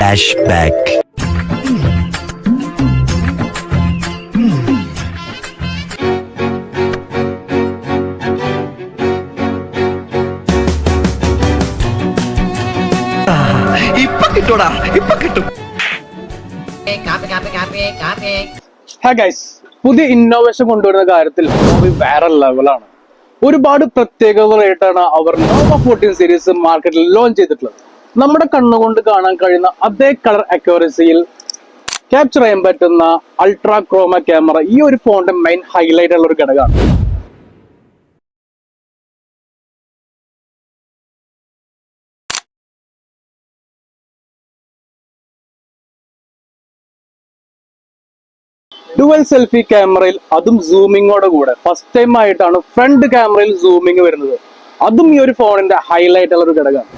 Flashback. ഇപ്പൊ കിട്ടൂടാ, ഇപ്പൊ കിട്ടും. ഹാ ഗൈസ്, പുതിയ ഇന്നോവേഷൻ കൊണ്ടുവരുന്ന കാര്യത്തിൽ ഹോവി വേറെ ലെവലാണ്. ഒരുപാട് പ്രത്യേകതകളായിട്ടാണ് അവർ നോവ 14 സീരീസ് മാർക്കറ്റിൽ ലോഞ്ച് ചെയ്തിട്ടുള്ളത്. നമ്മുടെ കണ്ണുകൊണ്ട് കാണാൻ കഴിയുന്ന അതേ കളർ അക്യൂറസിയിൽ ക്യാപ്ചർ ചെയ്യാൻ പറ്റുന്ന അൾട്രാ ക്രോമ ക്യാമറ ഈ ഒരു ഫോണിന്റെ മെയിൻ ഹൈലൈറ്റ് ഉള്ള ഒരു ഘടകമാണ്. ഡുവൽ സെൽഫി ക്യാമറയിൽ, അതും സൂമിങ്ങോടെ കൂടെ ഫസ്റ്റ് ടൈം ആയിട്ടാണ് ഫ്രണ്ട് ക്യാമറയിൽ സൂമിങ് വരുന്നത്. അതും ഈ ഒരു ഫോണിന്റെ ഹൈലൈറ്റ് ഉള്ള ഒരു ഘടകമാണ്.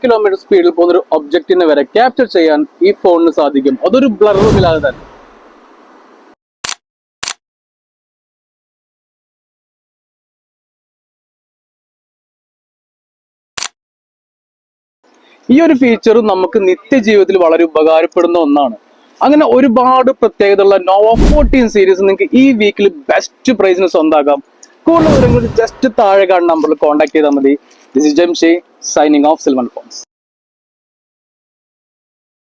കിലോമീറ്റർ സ്പീഡിൽ പോകുന്ന ഒരു ഒബ്ജക്റ്റിനെ വരെ ക്യാപ്ചർ ചെയ്യാൻ ഈ ഫോണിന് സാധിക്കും. അതൊരു ബ്ലറുമില്ലാതെ തന്നെ. ഈ ഒരു ഫീച്ചറും നമുക്ക് നിത്യജീവിതത്തിൽ വളരെ ഉപകാരപ്പെടുന്ന ഒന്നാണ്. അങ്ങനെ ഒരുപാട് പ്രത്യേകതയുള്ള നോവ 14 സീരീസ് നിങ്ങൾക്ക് ഈ വീക്കിൽ ബെസ്റ്റ് പ്രൈസിന് സ്വന്തമാക്കാം. കൂടുതൽ വിവരങ്ങൾക്ക് ജസ്റ്റ് താഴെ കാണുന്ന നമ്പറിൽ കോൺടാക്ട് ചെയ്താൽ മതി. This is Jamshi signing off Silvan phones.